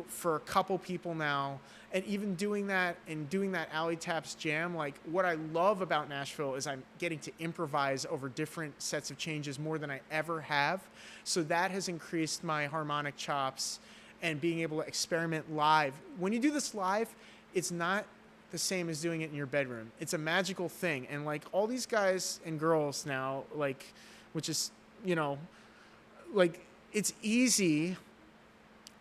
for a couple people now. And even doing that Alley Taps jam, like, what I love about Nashville is I'm getting to improvise over different sets of changes more than I ever have. So that has increased my harmonic chops and being able to experiment live. When you do this live, it's not the same as doing it in your bedroom. It's a magical thing. And like all these guys and girls now, like, which is, you know, like, it's easy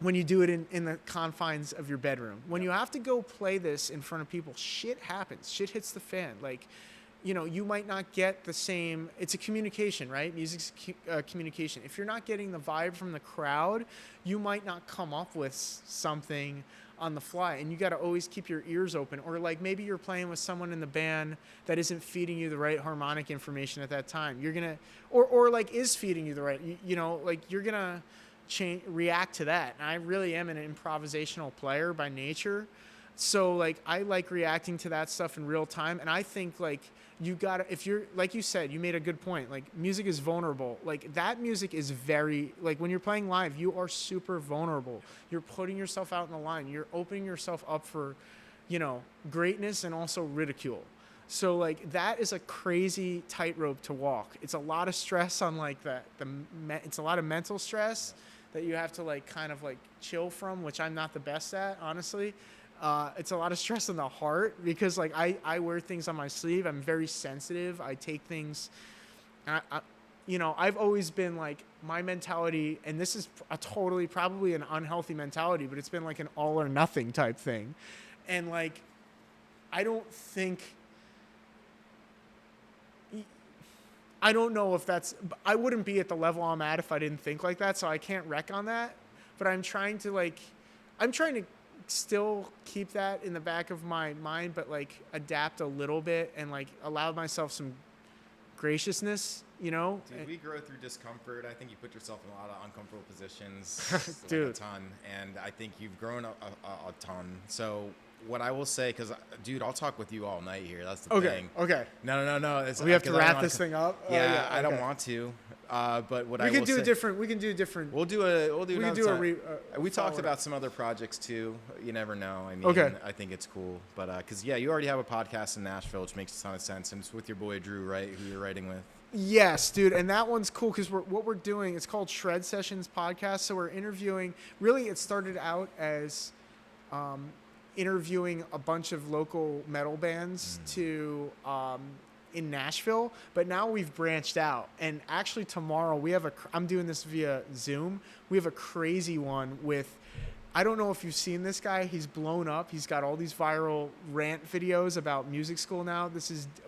when you do it in the confines of your bedroom. When you have to go play this in front of people, shit happens. Shit hits the fan. Like, you know, you might not get the same. It's a communication, right? Music's communication. If you're not getting the vibe from the crowd, you might not come up with something on the fly, and you got to always keep your ears open. Or like maybe you're playing with someone in the band that isn't feeding you the right harmonic information at that time. You're gonna, or like is feeding you the right, you know, like you're gonna react to that. And I really am an improvisational player by nature, so like I like reacting to that stuff in real time. And I think like you gotta, if you're, like you said, you made a good point, like music is vulnerable. Like that music is very, like when you're playing live, you are super vulnerable. You're putting yourself out in the line. You're opening yourself up for, you know, greatness and also ridicule. So like that is a crazy tightrope to walk. It's a lot of stress on like it's a lot of mental stress that you have to like kind of like chill from, which I'm not the best at, honestly. It's a lot of stress on the heart, because like I wear things on my sleeve. I'm very sensitive. I take things, you know, I've always been like, my mentality, and this is probably an unhealthy mentality, but it's been like an all or nothing type thing. And like, I don't know if I wouldn't be at the level I'm at if I didn't think like that. So I can't wreck on that, but I'm trying to still keep that in the back of my mind, but like adapt a little bit and like allow myself some graciousness, you know. Dude, we grow through discomfort. I think you put yourself in a lot of uncomfortable positions, dude, like a ton, and I think you've grown a ton. So what I will say, because dude, I'll talk with you all night here. That's the thing. Okay. No. We have to wrap this thing up. Yeah, I don't want to. But what we can do different. We can do different. We'll do we talked about some other projects too. You never know. I mean, I think it's cool. But because you already have a podcast in Nashville, which makes a ton of sense, and it's with your boy Drew, right? Who you're writing with. Yes, dude, and that one's cool because what we're doing, it's called Shred Sessions Podcast. So we're interviewing. Really, it started out as interviewing a bunch of local metal bands to in Nashville, but now we've branched out. And actually, tomorrow I'm doing this via Zoom. We have a crazy one with. I don't know if you've seen this guy. He's blown up. He's got all these viral rant videos about music school now.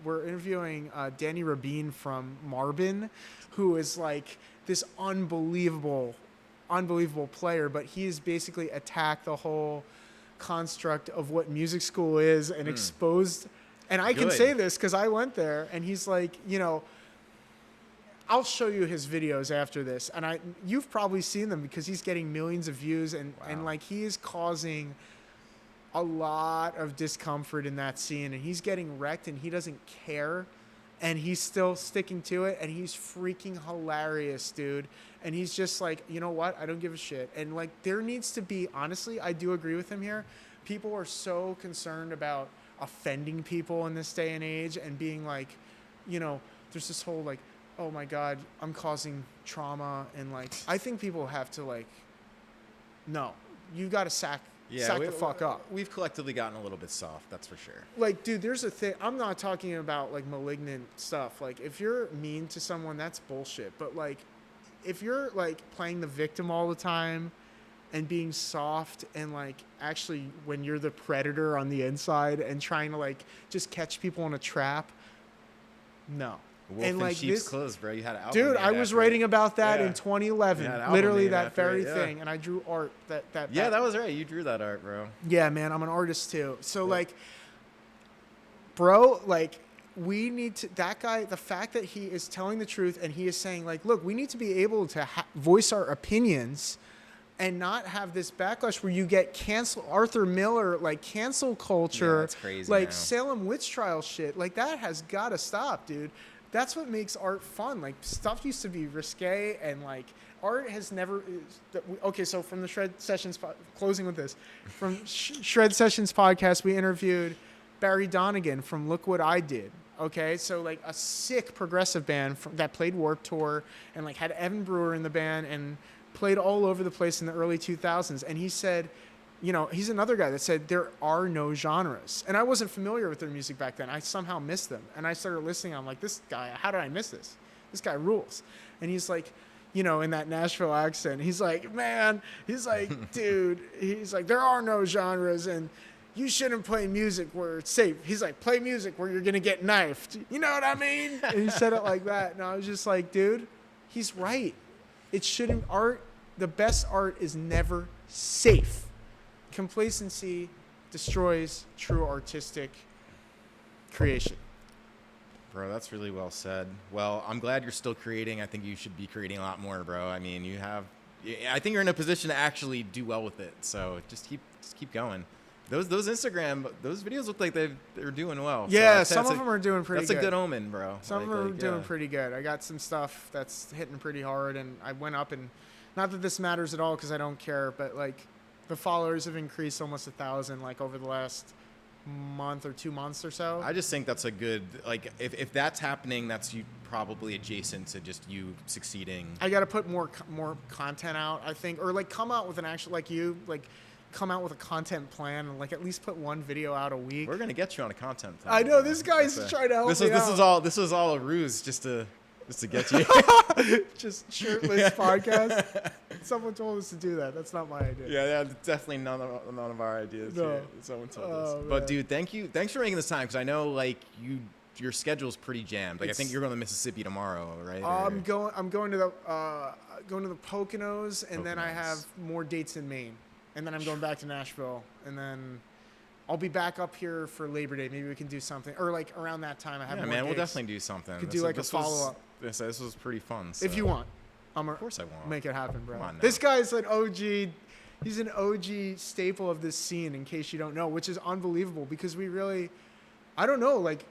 We're interviewing Danny Rabin from Marbin, who is like this unbelievable player, but he has basically attacked the whole construct of what music school is and exposed. And I can say this because I went there, and he's like, I'll show you his videos after this, and you've probably seen them because he's getting millions of views, and like he is causing a lot of discomfort in that scene, and he's getting wrecked, and he doesn't care, and he's still sticking to it, and he's freaking hilarious, dude. And he's just like, you know what? I don't give a shit. And like, there needs to be, honestly, I do agree with him here. People are so concerned about offending people in this day and age, and being like, there's this whole like, oh my God, I'm causing trauma. And like, I think people have to like, no, you got to sack the fuck up. We've collectively gotten a little bit soft, that's for sure. Like, dude, there's a thing. I'm not talking about like malignant stuff. Like, if you're mean to someone, that's bullshit. But like, if you're like playing the victim all the time and being soft, and like actually when you're the predator on the inside and trying to like just catch people in a trap, no. Wolf and like sheep's clothes, bro. You had an album. Dude, I was writing about that in 2011. Literally that very thing. And I drew art that was right. You drew that art, bro. Yeah, man. I'm an artist too. So like, bro, like we need to, that guy, the fact that he is telling the truth and he is saying like, look, we need to be able to voice our opinions and not have this backlash where you get cancel Arthur Miller, like cancel culture, that's crazy like now. Salem witch trial shit. Like that has got to stop, dude. That's what makes art fun. Like stuff used to be risque, and like art has never. Okay, so from the Shred Sessions, closing with this, from Shred Sessions podcast, we interviewed Barry Donegan from Look What I Did. Okay, so like a sick progressive band that played Warped Tour and like had Evan Brewer in the band and played all over the place in the early 2000s. And he said, he's another guy that said there are no genres. And I wasn't familiar with their music back then. I somehow missed them. And I started listening. I'm like, this guy, how did I miss this? This guy rules. And he's like, in that Nashville accent, he's like, man, he's like, dude, he's like, there are no genres, and you shouldn't play music where it's safe. He's like, play music where you're going to get knifed. You know what I mean? And he said it like that. And I was just like, dude, he's right. It shouldn't, the best art is never safe. Complacency destroys true artistic creation. Bro, that's really well said. Well, I'm glad you're still creating. I think you should be creating a lot more, bro. I mean, I think you're in a position to actually do well with it. So just keep going. Those videos look like they're doing well. Yeah, so some of them are doing pretty good. That's a good omen, bro. Some of them are doing pretty good. I got some stuff that's hitting pretty hard, and I went up, and not that this matters at all because I don't care, but like the followers have increased almost 1,000 like over the last month or 2 months or so. I just think that's a good, like, if that's happening, that's you probably adjacent to just you succeeding. I got to put more content out, I think, or like come out with an actual, like come out with a content plan and like at least put one video out a week. We're gonna get you on a content plan. I know, this guy's trying to help me out. This was all a ruse just to get you. Just shirtless podcast. Someone told us to do that. That's not my idea. Yeah, definitely none of our ideas. No. Here. Someone told us. Man. But dude, thanks for making this time, because I know like your schedule's pretty jammed. Like I think you're going to Mississippi tomorrow, right? I'm going to the Poconos, and then I have more dates in Maine, and then I'm going back to Nashville, and then I'll be back up here for Labor Day. Maybe we can do something, or like around that time. I have more man. gigs. We'll definitely do something. Could do like a follow up. This was pretty fun. So. If you want, of course I want. Make it happen, bro. Come on now. This guy's an OG. He's an OG staple of this scene, in case you don't know, which is unbelievable because we really, I don't know, like,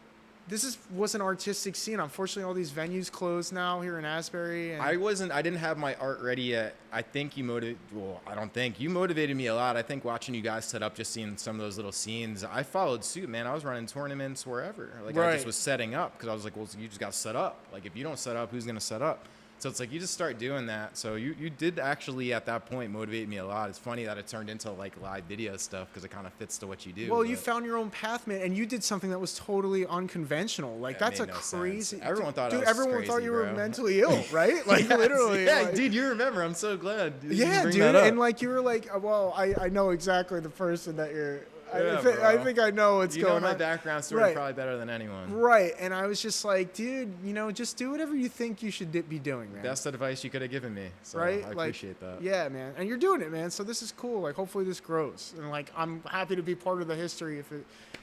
was an artistic scene. Unfortunately, all these venues closed now here in Asbury. And I didn't have my art ready yet. I don't think you motivated me a lot. I think watching you guys set up, just seeing some of those little scenes, I followed suit, man. I was running tournaments wherever. Like I just was setting up because I was like, well, you just got to set up. Like if you don't set up, who's going to set up? So it's like you just start doing that. So you did actually at that point motivate me a lot. It's funny that it turned into like live video stuff because it kind of fits to what you do. Well, you found your own path, man, and you did something that was totally unconventional. Like that's crazy. Everyone thought everyone thought you were mentally ill, right? Like literally. Yeah, like, dude, you remember? I'm so glad. Yeah, dude, and like you were like, well, I know exactly the person that you're. I think I know what's going on. You know my background story probably better than anyone. Right. And I was just like, dude, just do whatever you think you should be doing, man. Best advice you could have given me. So right? I appreciate that. Yeah, man. And you're doing it, man. So this is cool. Like, hopefully this grows. And, like, I'm happy to be part of the history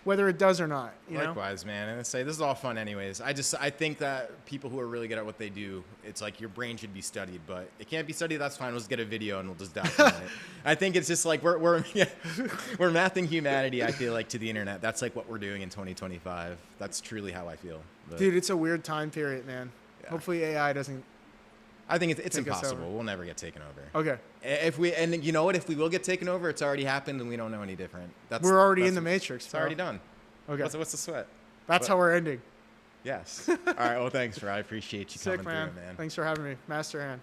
whether it does or not. Likewise, man. And I say this is all fun anyways. I think that people who are really good at what they do, it's like your brain should be studied, but it can't be studied. That's fine. We'll just get a video and we'll just document it. I think it's just like we're mathing humanity, I feel like, to the internet. That's like what we're doing in 2025. That's truly how I feel. But, dude, it's a weird time period, man. Yeah. Hopefully AI doesn't. I think it's impossible. We'll never get taken over. Okay. If you know what? If we will get taken over, it's already happened and we don't know any different. We're already in the Matrix. It's already done. Okay. What's the sweat? That's how we're ending. Yes. All right. Well, thanks, I appreciate you coming through, man. Thanks for having me. Master Hand.